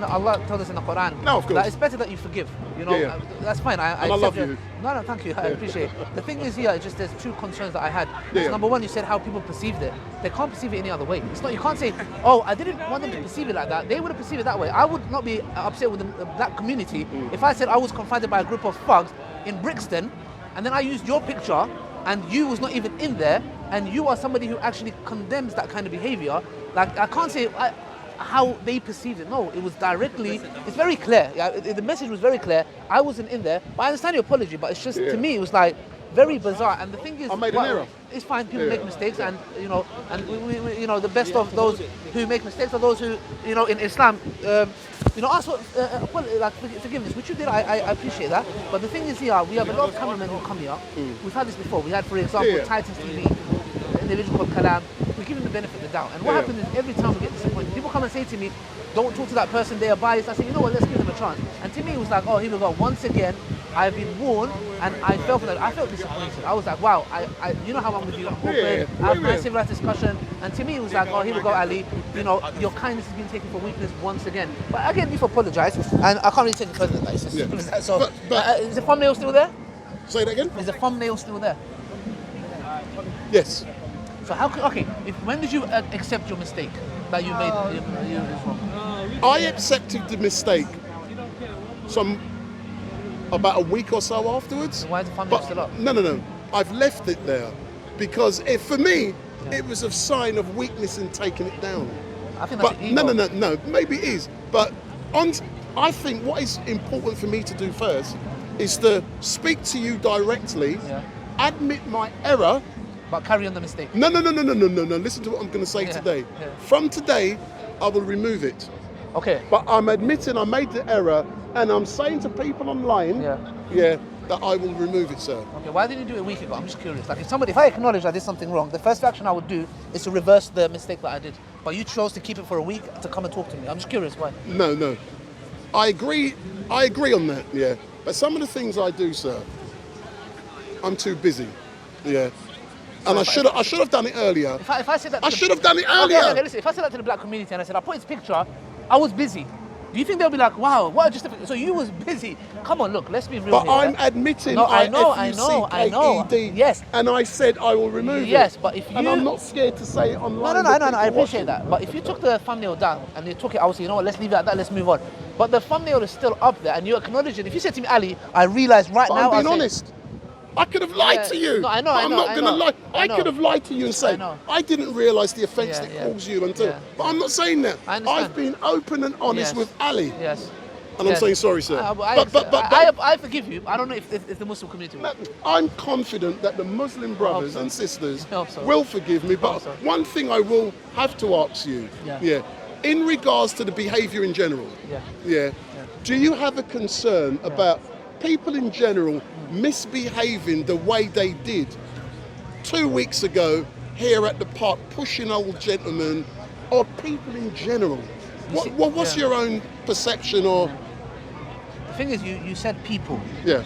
Allah told us in the Quran No, of course. that it's better that you forgive. You know, Yeah. that's fine. I And I love accept you. No, thank you. I appreciate it. The thing is here, it's just there's two concerns that I had. Yeah. Number one, you said how people perceived it. They can't perceive it any other way. It's not. You can't say, oh, I didn't want them to perceive it like that. They would have perceived it that way. I would not be upset with the black community if I said I was confronted by a group of thugs in Brixton, and then I used your picture, and you was not even in there, and you are somebody who actually condemns that kind of behavior. Like, I can't say how they perceived it. No, it was directly, it's very clear. Yeah, the message was very clear. I wasn't in there, but I understand your apology, but it's just, to me, it was like very bizarre. And the thing is, I made an error. It's fine, people make mistakes, and you know, and we you know, the best of those who make mistakes are those who, you know, in Islam, you know, ask for like forgiveness, which you did. I appreciate that. But the thing is here, we have a lot of cameramen who come here. We've had this before. We had, for example, Titans TV, an individual called Kalam. We give him the benefit of the doubt. And what happens is every time we get disappointed, people come and say to me, don't talk to that person, they are biased. I say, you know what, let's give them a chance. And to me, it was like, oh, here we go. Once again, I've been warned, and I felt that. I felt disappointed. I was like, wow, you know how I'm with you. I'm open. I have nice civilized discussion. And to me, it was like, oh, here we go, Ali. You know, your kindness has been taken for weakness once again. But again, you've apologized, and I can't really take it further than that. It's just, so, is the thumbnail still there? Say that again? Is the thumbnail still there? Yes. So how could, when did you accept your mistake that you made? You wrong? I accepted the mistake about a week or so afterwards. So why is the thumbnail still up? No. I've left it there because for me, it was a sign of weakness in taking it down. I think that's ego. No. Maybe it is, but I think what is important for me to do first is to speak to you directly, admit my error. But carry on the mistake. No. Listen to what I'm going to say today. From today, I will remove it. Okay. But I'm admitting I made the error, and I'm saying to people online, that I will remove it, sir. Okay. Why didn't you do it a week ago? I'm just curious. Like, if I acknowledge I did something wrong, the first action I would do is to reverse the mistake that I did. But you chose to keep it for a week to come and talk to me. I'm just curious why. No. I agree on that. Yeah. But some of the things I do, sir, I'm too busy. Yeah. And I should have done it earlier. If I said that, I should have done it earlier. Okay, listen. If I said that to the black community and I said I put his picture, I was busy. Do you think they'll be like, wow, what? So you was busy? Come on, look, let's be real. But I'm admitting. No, I know. Yes. And I said I will remove it. Yes, but if you. And I'm not scared to say it online. No. I appreciate that. But if you took the thumbnail down and you took it, I would say, you know what? Let's leave it at that. Let's move on. But the thumbnail is still up there, and you acknowledge it. If you said to me, Ali, I realized right now. I'm being honest. I could have lied to you. No, I know. I'm not going to lie. I know. could have lied to you and say, I didn't realise the offence that caused you until. But I'm not saying that. I've been open and honest with Ali. Yes. And I'm saying sorry, sir. I forgive you. I don't know if the Muslim community will. I'm confident that the Muslim brothers and sisters will forgive me. But one thing I will have to ask you, in regards to the behaviour in general, do you have a concern about people in general misbehaving the way they did 2 weeks ago here at the park, pushing old gentlemen, or people in general? What's your own perception? Or the thing is, you said people. Yeah.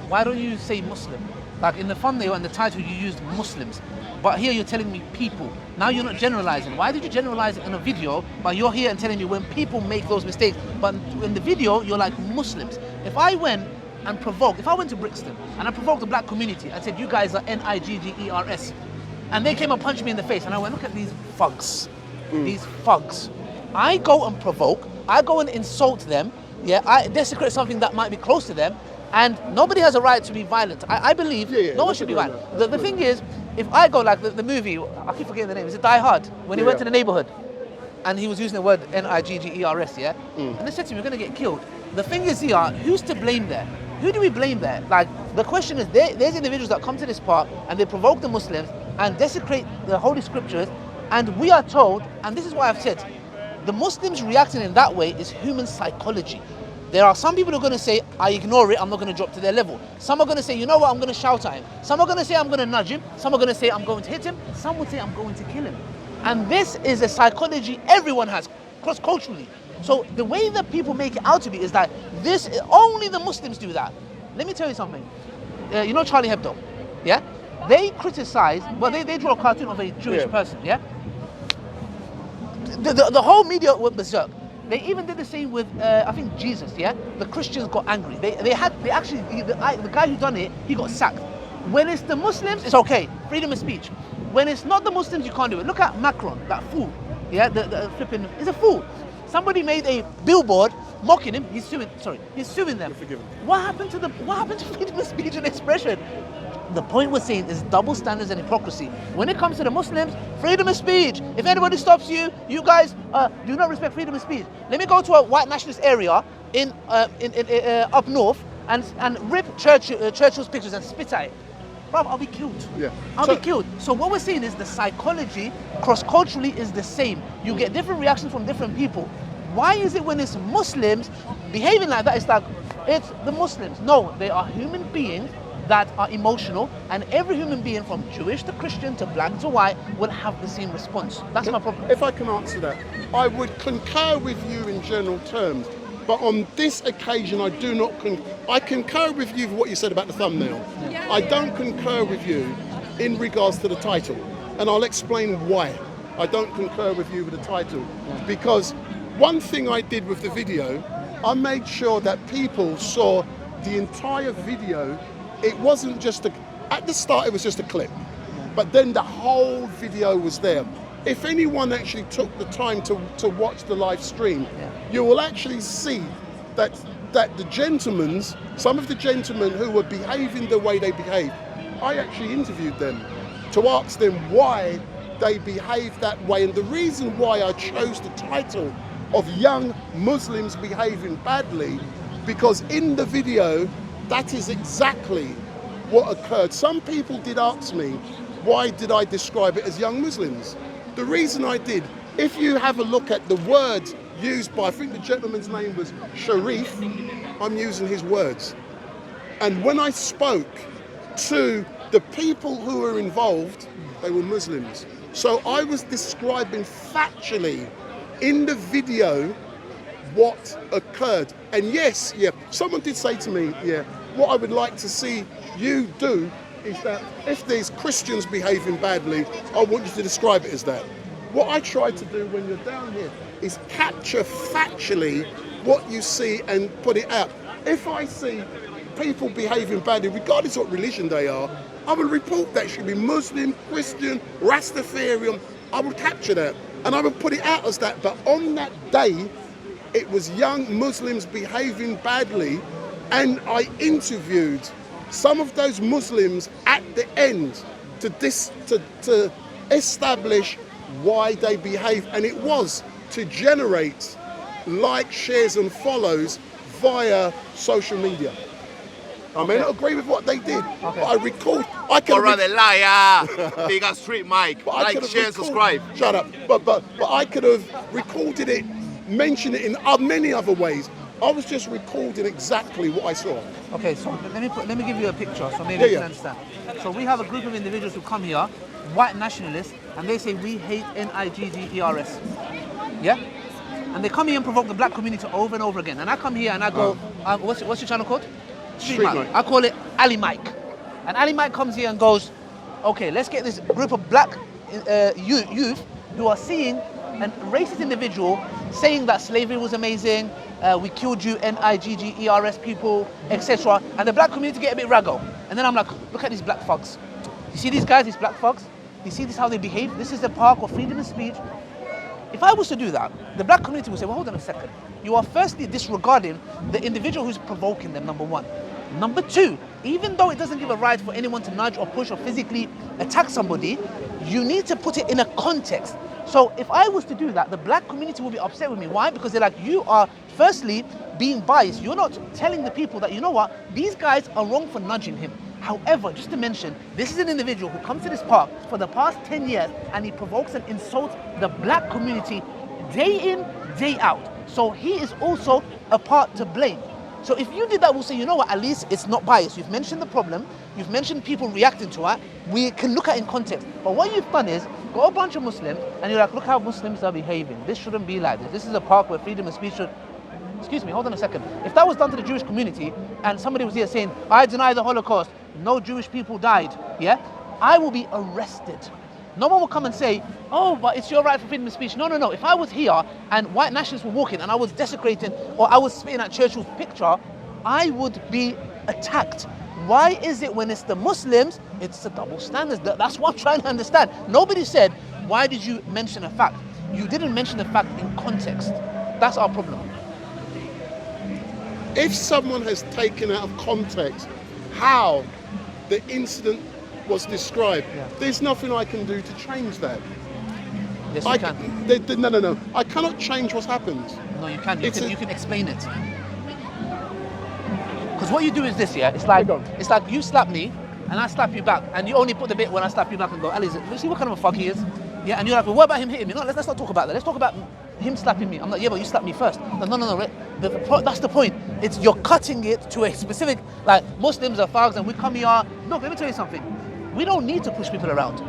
Why don't you say Muslim? Like in the thumbnail and the title, you used Muslims, but here you're telling me people. Now you're not generalizing. Why did you generalize it in a video? But you're here and telling me when people make those mistakes. But in the video, you're like Muslims. If I went to Brixton and I provoked the black community and said, you guys are Niggers, and they came and punched me in the face, and I went, look at these thugs, these thugs. I go and provoke, I go and insult them, I desecrate something that might be close to them, and nobody has a right to be violent. I believe no one should be violent. The thing is, if I go like the movie, I keep forgetting the name, is it Die Hard? When he went to the neighborhood, and he was using the word Niggers, and they said to me, we're going to get killed. The thing is here, who's to blame there? Who do we blame there? Like, the question is, there's individuals that come to this park and they provoke the Muslims and desecrate the holy scriptures, and we are told, and this is what I've said, the Muslims reacting in that way is human psychology. There are some people who are going to say, I ignore it, I'm not going to drop to their level. Some are going to say, you know what, I'm going to shout at him. Some are going to say, I'm going to nudge him. Some are going to say, I'm going to hit him. Some would say, I'm going to kill him. And this is a psychology everyone has, cross-culturally. So the way that people make it out to be is that only the Muslims do that. Let me tell you something. You know Charlie Hebdo? Yeah? They criticize, well, they draw a cartoon of a Jewish person, yeah? The whole media went berserk. They even did the same with, I think, Jesus, yeah? The Christians got angry. The guy who done it, he got sacked. When it's the Muslims, it's okay, freedom of speech. When it's not the Muslims, you can't do it. Look at Macron, that fool, yeah? The flipping, he's a fool. Somebody made a billboard mocking him. He's suing them. What happened to freedom of speech and expression? The point we're saying is double standards and hypocrisy. When it comes to the Muslims, freedom of speech. If anybody stops you, you guys do not respect freedom of speech. Let me go to a white nationalist area in up north and rip Churchill's pictures and spit at it. Bro, I'll be killed. Yeah. I'll be killed. So what we're saying is the psychology cross-culturally is the same. You get different reactions from different people. Why is it when it's Muslims behaving like that, it's like, it's the Muslims? No, they are human beings that are emotional, and every human being from Jewish to Christian to black to white will have the same response. That's my problem. If I can answer that, I would concur with you in general terms, but on this occasion I do not I concur with you for what you said about the thumbnail. Yeah. I don't concur with you in regards to the title, and I'll explain why I don't concur with you with the title. Because one thing I did with the video, I made sure that people saw the entire video. It wasn't just at the start it was just a clip, but then the whole video was there. If anyone actually took the time to watch the live stream, you will actually see that some of the gentlemen who were behaving the way they behaved, I actually interviewed them to ask them why they behaved that way. And the reason why I chose the title of Young Muslims Behaving Badly, because in the video, that is exactly what occurred. Some people did ask me, why did I describe it as young Muslims? The reason I did, if you have a look at the words used by, I think the gentleman's name was Sharif, I'm using his words. And when I spoke to the people who were involved, they were Muslims. So I was describing factually in the video what occurred. And yes, someone did say to me, what I would like to see you do is that if there's Christians behaving badly, I want you to describe it as that. What I try to do when you're down here is capture factually what you see and put it out. If I see people behaving badly, regardless of what religion they are, I will report that. Should be Muslim, Christian, Rastafarian. I will capture that and I will put it out as that. But on that day, it was young Muslims behaving badly, and I interviewed some of those Muslims at the end to establish why they behave, and it was to generate likes, shares and follows via social media. I may not agree with what they did, but I recalled. I could have a liar. Big up Street Mike. Like, share, subscribe. Shut up. But I could have recorded it, mentioned it in many other ways. I was just recording exactly what I saw. Okay, so let me give you a picture so maybe you can understand. So we have a group of individuals who come here, white nationalists, and they say we hate NIGGERS. Yeah? And they come here and provoke the black community over and over again. And I come here and I go, what's your channel called? Street Mike. I call it Ali Mike. And Ali Mike comes here and goes, okay, let's get this group of black youth who are seeing a racist individual saying that slavery was amazing, we killed you NIGGERS people, etc. And the black community get a bit raggo. And then I'm like, look at these black thugs. You see these guys, these black thugs? You see this how they behave? This is the park of freedom of speech. If I was to do that, the black community would say, well, hold on a second. You are firstly disregarding the individual who's provoking them, number one. Number two, even though it doesn't give a right for anyone to nudge or push or physically attack somebody, you need to put it in a context. So if I was to do that, the black community will be upset with me. Why? Because they're like, you are firstly being biased. You're not telling the people that, you know what, these guys are wrong for nudging him. However, just to mention, this is an individual who comes to this park for the past 10 years and he provokes and insults the black community day in, day out. So he is also a part to blame. So if you did that, we'll say, you know what, at least it's not biased. You've mentioned the problem, you've mentioned people reacting to it, we can look at it in context. But what you've done is, got a bunch of Muslims, and you're like, look how Muslims are behaving. This shouldn't be like this. This is a park where freedom of speech should... Excuse me, hold on a second. If that was done to the Jewish community, and somebody was here saying, I deny the Holocaust, no Jewish people died, yeah? I will be arrested. No one will come and say, oh, but it's your right for freedom of speech. No, no, no. If I was here and white nationalists were walking and I was desecrating or I was spitting at Churchill's picture, I would be attacked. Why is it when it's the Muslims, it's a double standard? That's what I'm trying to understand. Nobody said, why did you mention a fact? You didn't mention the fact in context. That's our problem. If someone has taken out of context how the incident was described, there's nothing I can do to change that. Yes, you can. No. I cannot change what's happened. No, you can. You can explain it. Because what you do is this, yeah? It's like you slap me and I slap you back, and you only put the bit when I slap you back and go, Ali, you see what kind of a fuck he is? Yeah, and you're like, well, what about him hitting me? No, let's not talk about that. Let's talk about him slapping me. I'm like, yeah, but you slapped me first. No. That's the point. It's you're cutting it to a specific, like, Muslims are thugs and we come here. Look, let me tell you something. We don't need to push people around.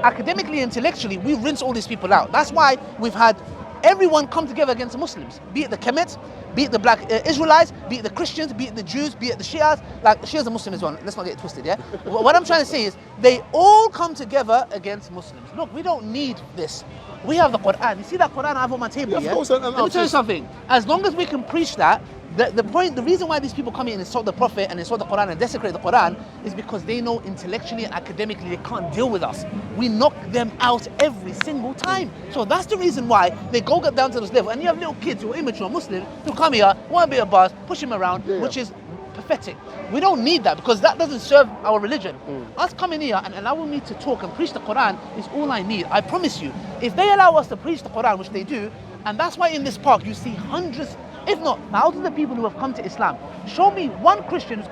Academically, intellectually, we rinse all these people out. That's why we've had everyone come together against the Muslims, be it the Kemets, be it the black Israelites, be it the Christians, be it the Jews, be it the Shias. Like, Shias are Muslim as well, let's not get it twisted, yeah? What I'm trying to say is, they all come together against Muslims. Look, we don't need this. We have the Quran. You see that Quran I have on my table, yeah? Of course, Let me tell you something. As long as we can preach that, the reason why these people come in and insult the Prophet and insult the Quran and desecrate the Quran is because they know intellectually and academically they can't deal with us. We knock them out every single time. So that's the reason why they go get down to this level. And you have little kids who are immature Muslims who come here, want to be a buzz, push him around, which is pathetic. We don't need that because that doesn't serve our religion. Us coming here and allowing me to talk and preach the Quran is all I need. I promise you, if they allow us to preach the Quran, which they do, and that's why in this park you see hundreds, if not thousands of people who have come to Islam. Show me one Christian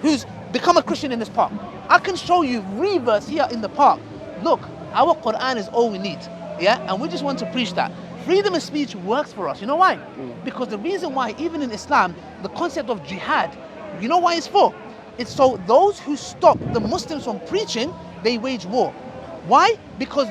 who's become a Christian in this park. I can show you reverse here in the park. Look, our Quran is all we need, yeah? And we just want to preach that. Freedom of speech works for us. You know why? Because the reason why, even in Islam, the concept of jihad, you know why it's for? It's so those who stop the Muslims from preaching, they wage war. Why?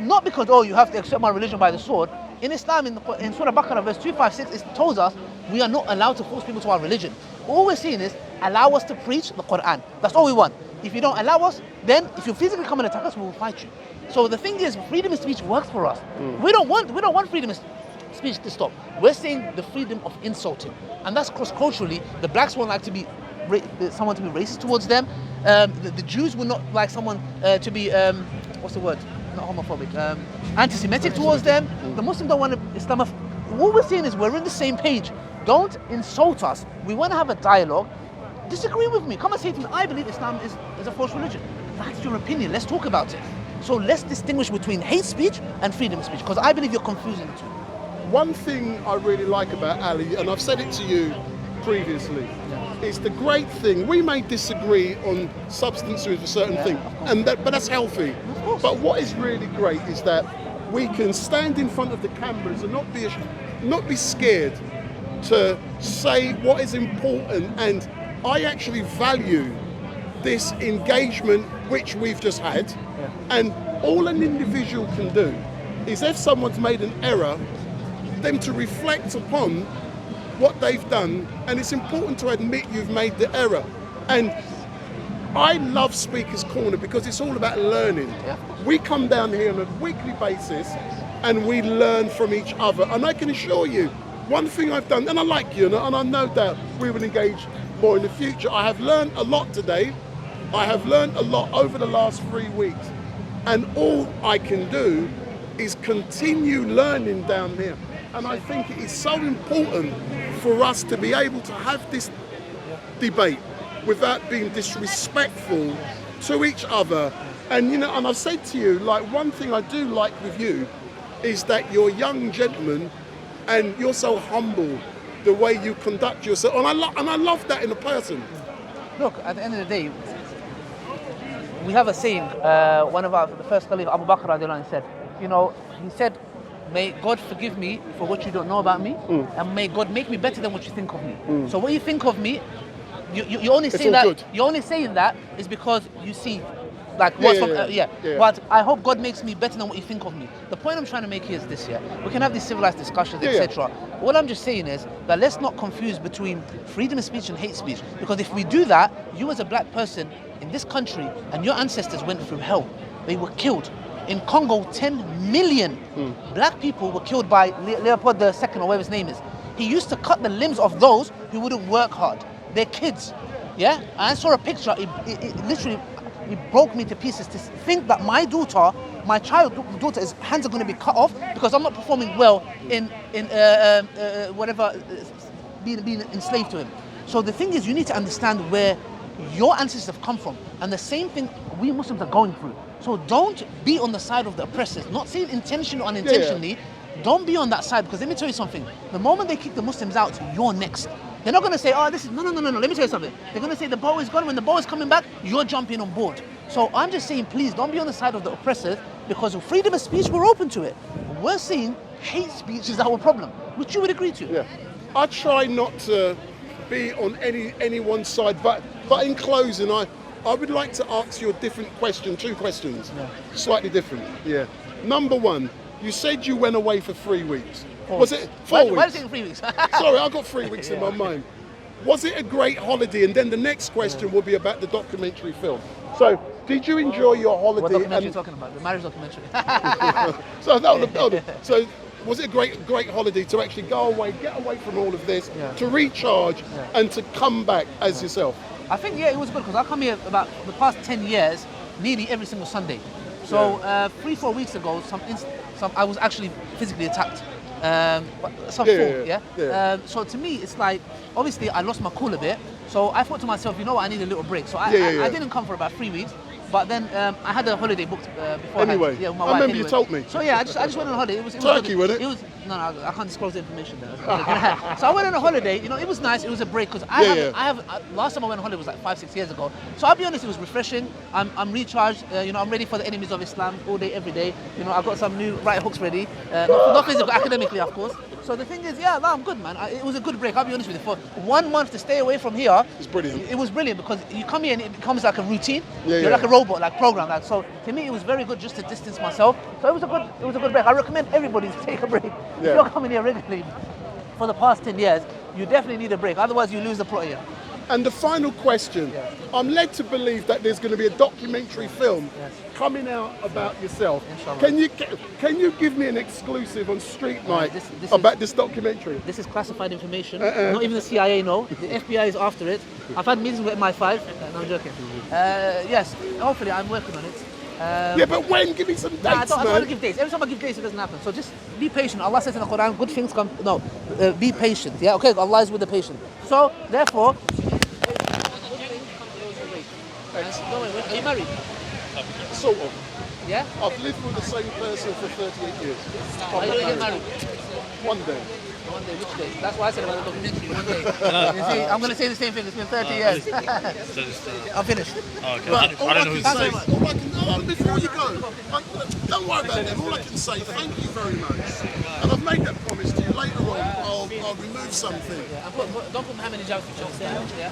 Not because, oh, you have to accept my religion by the sword. In Islam, in Surah Baqarah, verse 256, it tells us we are not allowed to force people to our religion. All we're saying is, allow us to preach the Quran. That's all we want. If you don't allow us, then if you physically come and attack us, we will fight you. So the thing is, freedom of speech works for us. We don't want freedom of speech to stop. We're saying the freedom of insulting. And that's cross-culturally. The blacks won't like to be someone to be racist towards them. The Jews will not like someone to be, what's the word? Not homophobic, anti-Semitic towards them. The Muslims don't want to Islamophobic. What we're saying is we're on the same page. Don't insult us. We want to have a dialogue. Disagree with me. Come and say to me, I believe Islam is a false religion. That's your opinion. Let's talk about it. So let's distinguish between hate speech and freedom of speech, because I believe you're confusing the two. One thing I really like about Ali, and I've said it to you previously, is the great thing. We may disagree on substance with a certain thing, but that's healthy. But what is really great is that we can stand in front of the cameras and not be scared to say what is important. And I actually value this engagement which we've just had. And all an individual can do is, if someone's made an error, them to reflect upon what they've done, and it's important to admit you've made the error. And I love Speaker's Corner because it's all about learning. We come down here on a weekly basis and we learn from each other. And I can assure you, one thing I've done, and I like you, and I know that we will engage more in the future. I have learned a lot today. I have learned a lot over the last 3 weeks. And all I can do is continue learning down here. And I think it is so important for us to be able to have this debate without being disrespectful to each other. And and I've said to you, like, one thing I do like with you is that you're a young gentleman and you're so humble the way you conduct yourself. And I love that in a person. Look, at the end of the day, we have a saying, the first Caliph, Abu Bakr radiallahu anh, said, he said, may God forgive me for what you don't know about me, and may God make me better than what you think of me. So what you think of me, you're only saying that. Good. You're only saying that is because you see, like, what's But I hope God makes me better than what you think of me. The point I'm trying to make here is this: we can have these civilized discussions, etc. What I'm just saying is that let's not confuse between freedom of speech and hate speech, because if we do that, you as a black person in this country and your ancestors went through hell. They were killed. In Congo, 10 million black people were killed by Leopold II, or whatever his name is. He used to cut the limbs of those who wouldn't work hard. They're kids. Yeah? I saw a picture, it literally broke me to pieces to think that my daughter, my child daughter's hands are going to be cut off because I'm not performing well in whatever, being enslaved to him. So the thing is, you need to understand where your ancestors have come from, and the same thing we Muslims are going through. So don't be on the side of the oppressors, not saying intentionally or unintentionally. Don't be on that side, because let me tell you something. The moment they kick the Muslims out, you're next. They're not going to say, oh, this is, no. Let me tell you something. They're going to say the ball is gone. When the ball is coming back, you're jumping on board. So I'm just saying, please don't be on the side of the oppressors, because with freedom of speech, we're open to it. We're seeing hate speech is our problem, which you would agree to. Yeah. I try not to be on any one side, but in closing, I would like to ask you a different question, two questions, slightly different. Yeah. Number one, you said you went away for 3 weeks. Was it 4 weeks? Why is it 3 weeks? Sorry, I got 3 weeks in my mind. Was it a great holiday? And then the next question will be about the documentary film. So, did you enjoy your holiday? What documentary are you talking about? The marriage documentary. So was it a great holiday to actually go away, get away from all of this, to recharge and to come back as yourself? I think, it was good, because I come here about the past 10 years, nearly every single Sunday. So 3-4 weeks ago, I was actually physically attacked. So to me, it's like, obviously I lost my cool a bit. So I thought to myself, you know what, I need a little break. So I didn't come for about 3 weeks. But then I had a holiday booked beforehand. Anyway, with my I wife remember you told me. So I just went on a holiday. It was Turkey, wasn't it? No, I can't disclose the information there. So I went on a holiday. It was nice. It was a break, because last time I went on holiday was like 5-6 years ago. So I'll be honest, it was refreshing. I'm recharged. I'm ready for the enemies of Islam all day, every day. I've got some new right hooks ready. Not physical, academically, of course. So the thing is, I'm good, man. It was a good break. I'll be honest with you. For 1 month to stay away from here, it's brilliant. It was brilliant, because you come here and it becomes like a routine. You're like a robot, like programmed. So to me, it was very good just to distance myself. So it was a good break. I recommend everybody to take a break. If you're coming here regularly for the past 10 years, you definitely need a break. Otherwise, you lose the plot here. And the final question, I'm led to believe that there's going to be a documentary film coming out about yourself. Can you give me an exclusive on Street Mike about this documentary? This is classified information. Not even the CIA know. The FBI is after it. I've had meetings with MI5. No, I'm joking. Yes, hopefully I'm working on it. But when? Give me some dates, I don't want to give dates. Every time I give dates, it doesn't happen. So just be patient. Allah says in the Quran, good things come. No, be patient. Yeah, okay. Allah is with the patient. So therefore, are you married? Sort of. Yeah. I've lived with the same person for 38 years. Are you going to get married? One day. One day, which day? That's why I said about the documentary. One day. You see, I'm going to say the same thing. It's been 30 years. I'm finished. Oh, okay. But I don't know who's saying. Before you go, don't worry about them. All I can say, thank you very much. And I've made that promise to you. Later on, I'll remove something. Don't put Muhammad in jail for jokes there. Yeah.